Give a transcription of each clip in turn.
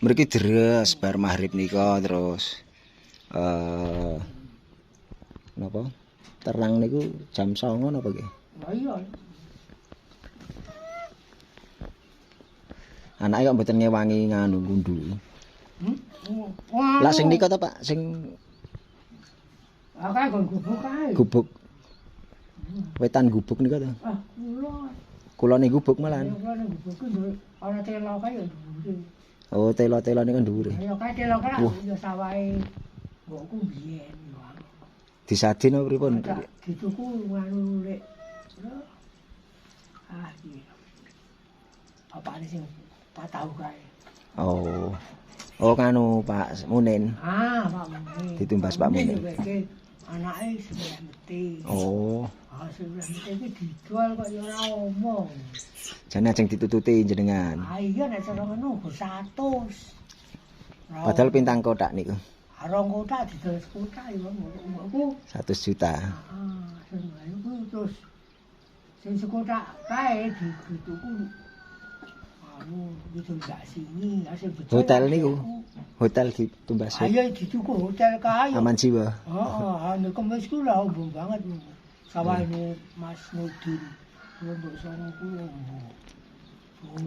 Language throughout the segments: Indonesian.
Mriki deres bar maghrib nika terus napa? Terang niku jam 09.00 napa nggih? Lah iya. Anake kok mboten ngewangi nganu ngundu. Lah sing nika ta, Pak? Sing kae gubuk kae. gubuk. Wetan gubuk nika ta? Ah, kula. Kulone gubuk malahan. Kula gubuk ku ana telo kae ya. Oh, telo-telo niku dhuwure. Ya kae telo kae ya sawahe mbokku biyen. Disadi napa pripun? Dituku nganu lek. Ah, iki. Apa sing Pak tahu kae. Oh. Oh nganu Pak Munin. Ah, Pak Munin. Ditumbas Pak Munin. Anake sebelah meti. Oh. Ah, sebelah meti iki dijual kok ya ora omong. Jane ajeng ditututi jenengan. Ah iya nek cara ngono 100. Padahal pintang kotak niku. Arong kotak didol kotak ya mbokku. 100 juta. Heeh, sing iku terus sing sekotak kae dituku anu itu gak sini asal betul. Hotel niku. Hotel ditumbas. Ayo dituku hotel kae. Aman jiwa. Heeh, anu kemis ku lah ombong banget. Sawahane Mas Nudin. Untuk sono ku ombong. Oh,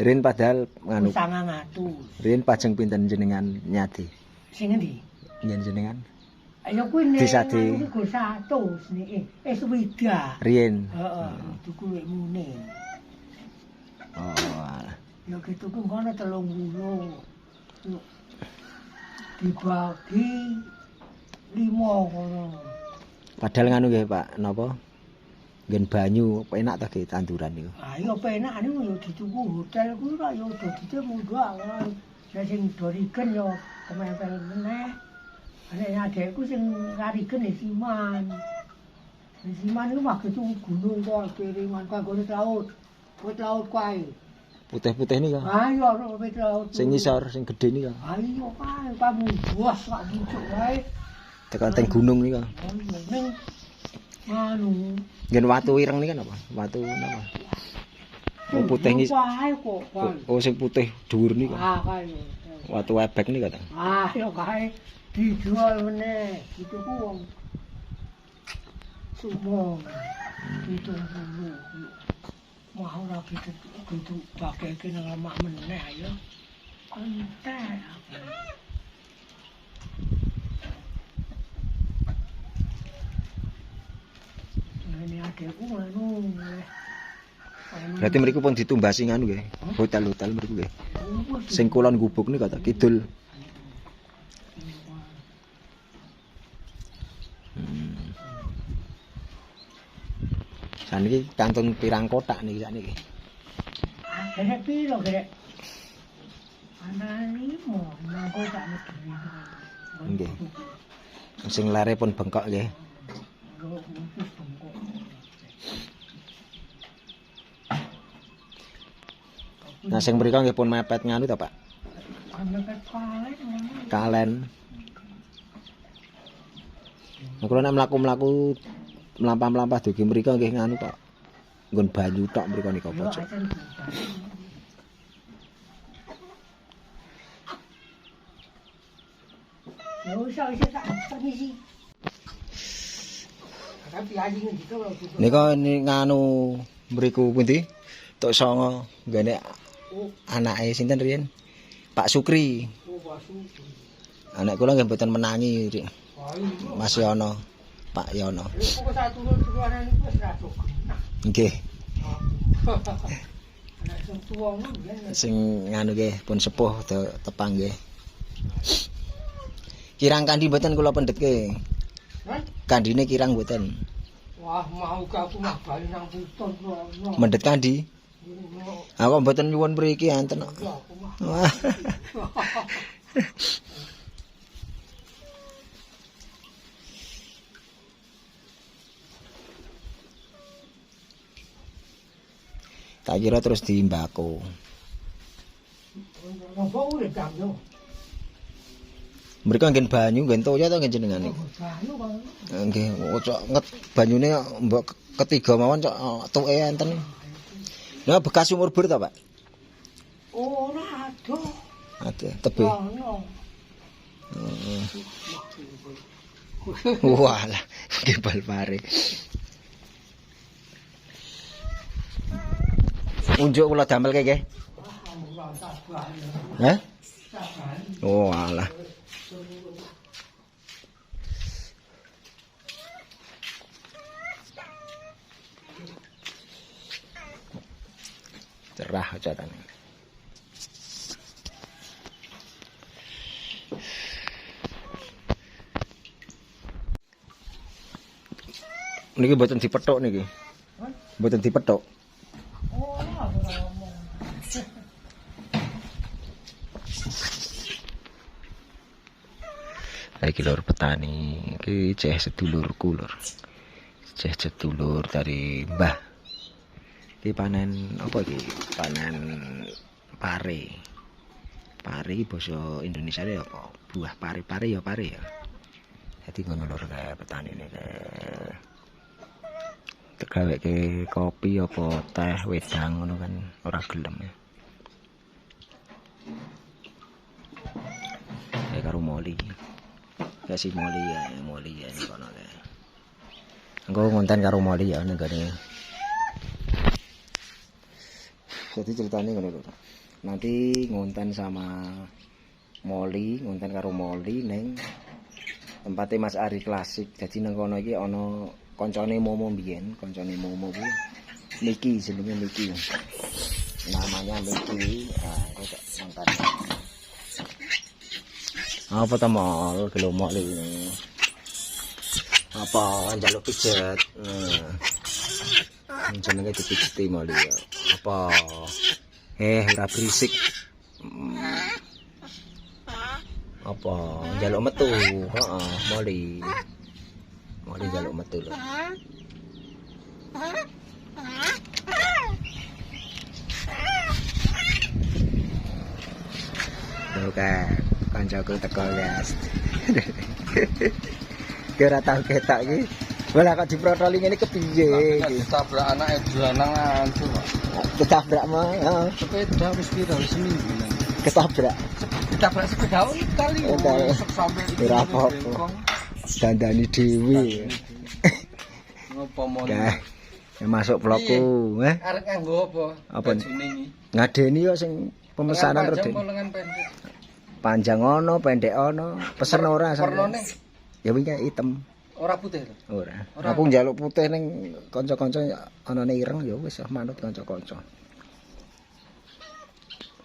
Rin padahal nganu. 900. Rin pajeng pinten jenengan nyadi? Sing endi? Jenengan. Ayo kuwi nek Disadi. iku 100 nek swidak. Rien. Heeh, tuku lek mune. Oh. Alah. Ya gitu ku ngono 30. Dibagi 5 ngono. Padahal nganu nggih Pak, napa? Nggen banyu enak ta nggih tanduran niku. Ah ya penak niku ya dituku hotel kuwi ra ya udah ditemundhak. Nek sing dorigen ya kemepel meneh. Nek adekku sing ngarigen ya Siman. Siman niku mah gitu gunung kok kiriman kanggone laut. Wit laut kae. Putih-putih niku. Ah iya wit laut. Sing ngisor, sing gedhe niku. Ah iya kae kamu buas kok muncul wae. Tekan teng gunung niku. Ning anu Nggen watu ireng niku napa? Watu napa? Oh putih ngisor. wae kok. Oh sing putih dhuwur niku. Ah kae. Watu ebek niku ta. Ah ya kae dijual meneh. Itu ku wong sumong. Itu dulu. Mau ora gitu bakeke nang lemak meneh ayo. Entek. Ini adekku ngono. Berarti mriku pun ditumbasi nganu nggih. Hotel-hotel mriku nggih. Sing kulon gubuk niku ta kidul. Saniki kantun pirang kotak niki sakniki. Gerek piro gerek? Ana 5, mangko tak medhi. Nggih. Sing lare pun bengkok nggih. Nah sing mriko nggih pun mepet nganu ta, Pak? Mepet kalen. Kalen. Nah, kula nek mlaku-mlaku mlampah-mlampah dugi mriko nggih nganu, Pak. Nggon banyu tok mriko nika pojok. Ya wis tak permisi. Tapi anjing gitu lho. Nika nganu mriku pundi? Tok songo nggene anake sinten riyen? Pak Sukri. Oh, basu. Anak kula nggih mboten menangi, Rik. Mas Yono, Pak Yono. Kok tak turun-turunan niku wis ra sok. Nggih. Anak sing tuwa ngono. Sing nganu nggih pun sepuh tepang nggih. Kirang kandi mboten kula pendhetke. Hah? Kandine kirang mboten. Wah, mau ke aku mah bali nang puton rono. Mendhet kandi. Aku mboten nyuwun mriki anten kok. Ya aku mah. Wah. Tak kira terus diimbako. Ngopo urip Kang yo? Mereka nggen banyu, nggen toya to nggen jenengan niku. Banyu Kang. Nggih, cok nget banyune mbok ketiga mawon cok tuke enten. Nah bekas umur bur ta, Pak? Ora adoh. Ada tebe. Ono. Walah, kebal pare. Unjuk kula damel nggih. Hah? Oh, alah. Cerah carane. Niki mboten dipethuk niki. Mboten dipethuk. Oh, aku ngomong. Iki lur petani, iki ceh sedulurku lur. Ceh sedulur dari Mbah. Iki panen apa iki? Panen pare. Pare iki basa Indonesia ya apa? Buah pare-pare ya pare ya. Dadi ngono lur kae petanine kae. Tegaweke kopi apa teh wedang ngono kan ora gelem ya. Kayak karo moli. Kasih moli ya ini kono le. Engko ngonten karo moli ya ning gone. Jadi ceritanya ngono lho. Nanti ngonten sama moli, ngonten karo moli ning tempatnya Mas Ari Klasik. Jadi nang kono iki ana koncone Momo mbiyen, koncone Momo kuwi Niki jenenge Niki. Namanya Niki. Ah, kok nonton. Apa ta mal gelomok iki. Apa njaluk pijet. Jenenge dipijeti mal ya. Apa? Ora berisik. Apa njaluk metu? Heeh, moli. Moli njaluk metu lho. Oke, kancaku teko guys. Kira tau ketok iki. Wala kok diprotoli ngene kepiye iki? Ketabrak anake dolanang langsung. Ketabrak mah, heeh. Sepeda wis pira wis seminggu nang. Ketabrak. Ketabrak sepeda kali sampai ora apa-apa. Dandani dhewe. Ngopo mon? Ya masuk vlogku, Arek nganggo apa? Apa bajune iki? ngadeni yo sing pemesanan Lengan rede. panjang apa lengan pendek. Panjang ono, pendek ono, pesen ora sampe. Warnane Ya wingi hitam. ora putih lho. Ora. Ora. Aku njaluk putih ning kanca-kanca anane ireng ya wis manut kanca-kanca.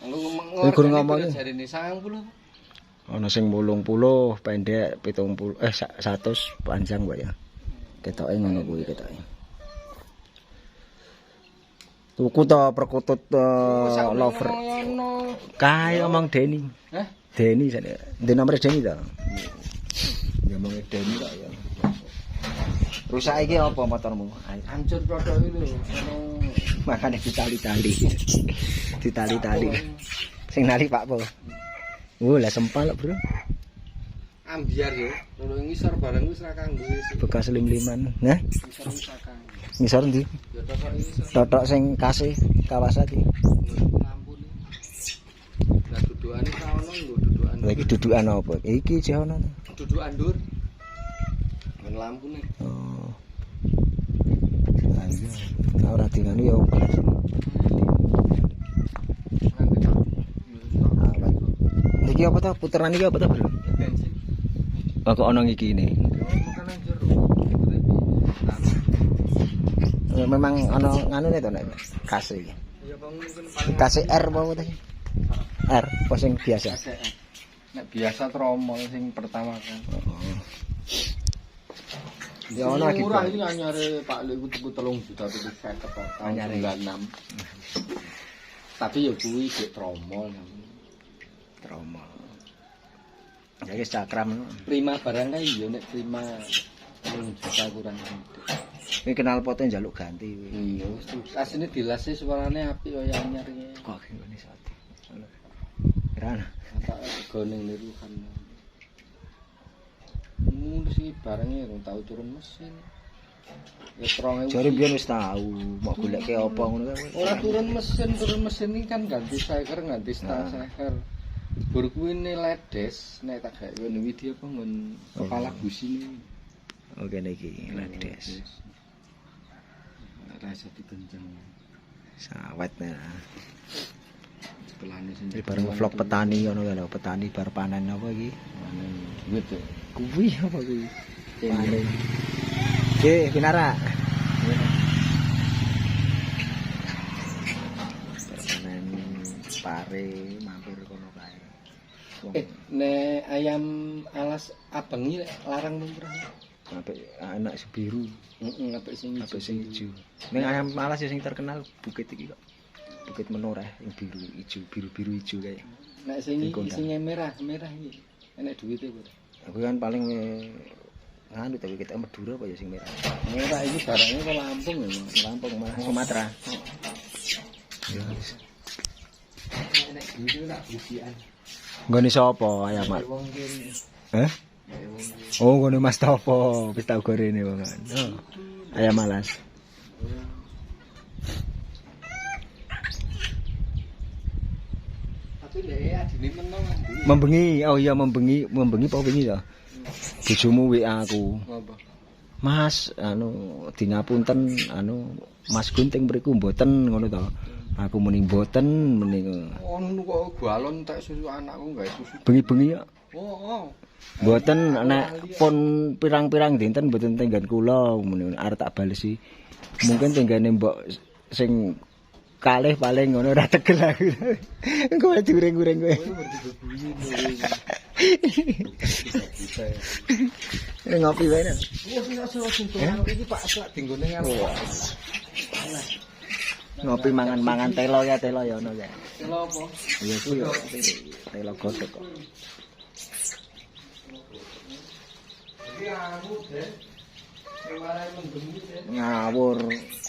Lu Gur ngomong iki. jarine 90. Ana sing 80, pendek 70, 100 panjang wae ya. Ketoke ngono kuwi ketoke. Tuku to perkutut lover. Kae omong Deni. Hah? Deni jane. Ndek nomor Deni to. Ngomongnya Deni kok ya. Rusak iki apa motormu? Hancur produk iki lho. Makane ditali-tali. Ditali-tali. Sing nali Pak Po. Lah sempal bro. Ambiar yo. Lho ngisor barang wis ra kanggo wis. Bekas lim-liman. Nah, Ngisor wis ra kanggo. ngisor ndi? Ya tok ngisor. Totok sing kasih Kawasaki. Lampu nih. Lah dudukane ta ono lho dudukan. Lha iki dudukan apa? Iki jono. Dudukan dur. Men lampu nih. Oh. Lah iya. Ora dingane ya opo. Iki apa ta? Puteran iki apa ta, Bro? Bensin. Oh, kok ono iki ini. Makanan jero. Memang ono nganune to nek kasih. Ya bang mungkin paling Kasih R apa ta? R, apa sing biasa? nek biasa tromol sing pertama kan. Oh. Ya ono iki. Murah iki anyare Pak Lek tuku 3 juta tuku 50 tahun Anyare. 96. Tapi ya kuwi gek tromol. Tromol. Ya wis cakram. Prima barang kae ya nek prima 3 juta kurang. Iki kenal pote njaluk ganti. Iya, asline dilase suarane apik kaya anyar iki. Kok ngene sate. Kirana. Tak gone niru kan. Sing barangnya rong tau turun mesin. Ya 3000. Jare biyen wis tau, mau goleke apa ngono kae. Ora turun mesin iki kan ganti seker, ganti stang seker. Bur kuwi ne ledes nek tak gawe ngene widi apa ngon kepala busine. Oke niki ledes. Rasa dikenceng. Sawet nah. Sebelahne sing Iki bareng vlog petani ngono ya lho, petani bar panen apa iki? panen wit. Kuwi apa kuwi? Panen. Oke, pinara. Panen pare mampir kono kae. Nek ayam alas abengi larang murah. Sampai anak biru, Heeh, apik sing apa sing ijo. Ning ayam malas ya sing terkenal bukit iki kok. Bukit Menoreh yang biru ijo, biru-biru ijo kae. Nek sing merah iki. Enek duwite apa? Aku kan paling nganu tapi kita Madura apa ya sing merah. Merah iki barangnya ke Lampung ya, Mas. Lampung malah Sumatera. Ya. Enek duwite tak busian. Nggone sapa ayam mak? Wong kene. Heh? Oh, ngono Mas Topo, wis tau gorene wong. Oh. Ayam malas. Tapi nek adine menong ndi? Membengi, oh iya membengi apa wingi ya? Bojomu WA aku. Apa? Mas, di ngapunten, Mas Gunting mriku mboten ngono to. Aku muni mboten muni. Ono kok galon tak susu anakku gawe susu. Bengi-bengi ya. Oh. Mboten nek pun pirang-pirang dinten mboten tenggan kula muni arep tak balesi. Mungkin tenggane mbok sing kalih paling ngono ora tegel aku. Engko dureng-dureng kowe. Ngopi wae. Iki Pak Slak dinggone ngono. Ngopi mangan-mangan telo ya ono ya. Telo apa? Iya kuwi yo telo godhog kok. Iki aku deh. Kemarin mendemi deh. Ngawur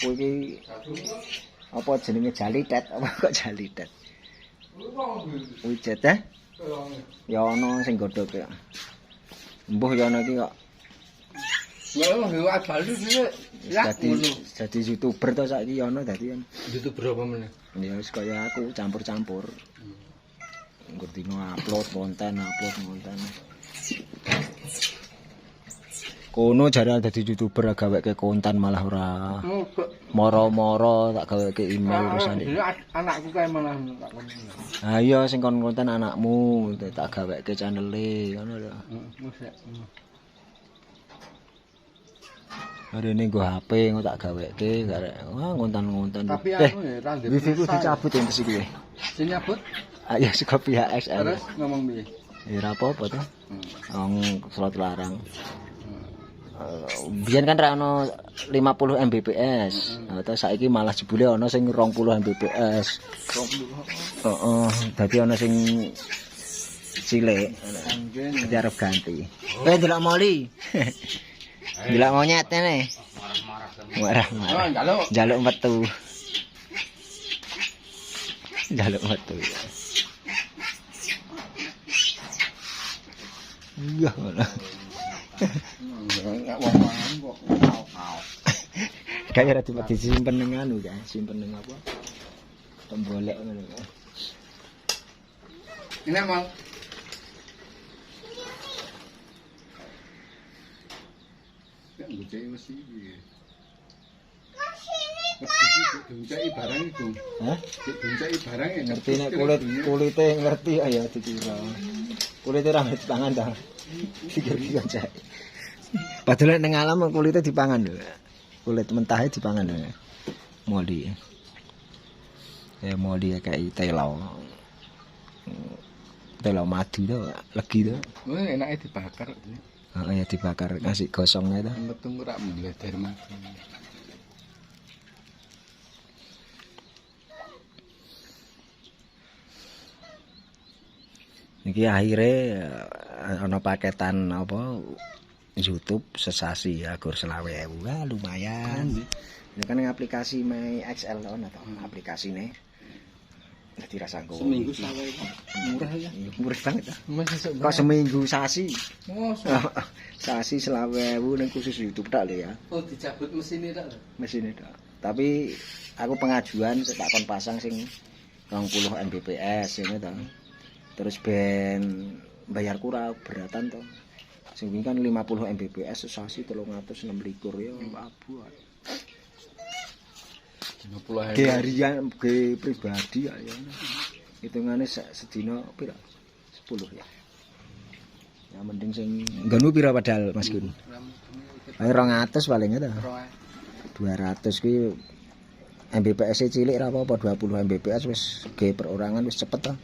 kuwi iki apa jenenge jalitet apa kok jalitet? Wijet eh? Ya ono sing godhog ya. Mbuh ya ono iki kok. Ya lho bali dhewe. Ya Jadi YouTuber to saiki ya ono dadi kan. YouTuber apa meneh? Ya wis kaya aku campur-campur. Nggo dino upload konten. Kono jare dadi YouTuber gaweke konten malah ora moro-moro tak gaweke email urusan iki. Anakku kae malah tak kon. Ha iya sing kon konten anakmu tak gaweke channel-e ngono lho. Hari ini gue HP nggak tak gaweke, wah ngontan. Tapi aku ya randhe. Wifi ku dicabut yang besi gue. Sing nyabut? Ayo saka pihak XL. Terus ngomong piye? Ya ora apa-apa to. Slot larang. Biyen kan ra ono 50 Mbps. Nah, terus saiki malah jebule ono sing 20 Mbps. 20. Heeh, dadi ono sing cilik. Dadi arep ganti. Kowe delok moli. Delok monyet ne. Marah-marah. Jaluk metu. Jaluk metu. Iya ngono. Enggak wong-wongan kok. Kayak ora disimpen ning anu ya, simpen ning apa? Tembolek ngono. Ini emang kan bocah mesti iki. Diuncaki barang itu. Hah? Diuncaki barang ya Ngerti nek kulite ngerti ayo dikira. Kulite ra dipangan ta. Dikira cek. Padahal ning alam kulite dipangan lho. Kulit mentahnya dipangan lho. Moli. Ya moli kayak telo. Telo madu to, legi to. Oh, enake dibakar. Heeh, ya dibakar kasih gosongnya to. Metu ora mbleder makan. Iki akhirnya ana paketan apa YouTube sesasi ya gur 20.000. Wah, lumayan. Ini kan aplikasi My XL ono to, aplikasine. Dadi ra sangko. Seminggu 20.000. Murah ya. Iya, murah banget. Masih Kok seminggu sasi? Oh, Sasi 20.000 ning khusus YouTube tak lho ya. oh dicabut mesinnya tak? Mesin itu. Tapi aku pengajuan tak kon pasang sing 20 Mbps ini to. Terus ben bayar kurang beratan to. Sing wingi kan 50 Mbps sesasi 326 ya abu. 50.000. Ge harian ge pribadi ya. Hitungane sedina pira? 10 ya. Ya mending sing nggonmu pira padahal Mas Gun? Ayo 200 paling ta. 200 kuwi Mbps cilik ra apa-apa 20 Mbps wis ge perorangan wis cepet to.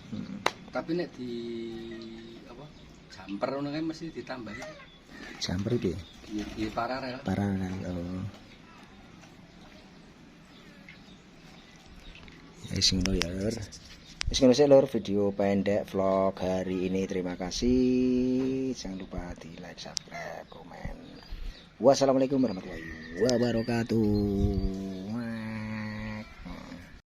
Tapi nek di apa? Jumper ngono kan mesti ditambahi. Jumper piye? Di paralel. Paralel. Oh. Ya wis ngono ya, Lur. Wis ngono sih Lur video pendek vlog hari ini. Terima kasih. Jangan lupa di like, subscribe, komen. Wassalamualaikum warahmatullahi wabarakatuh.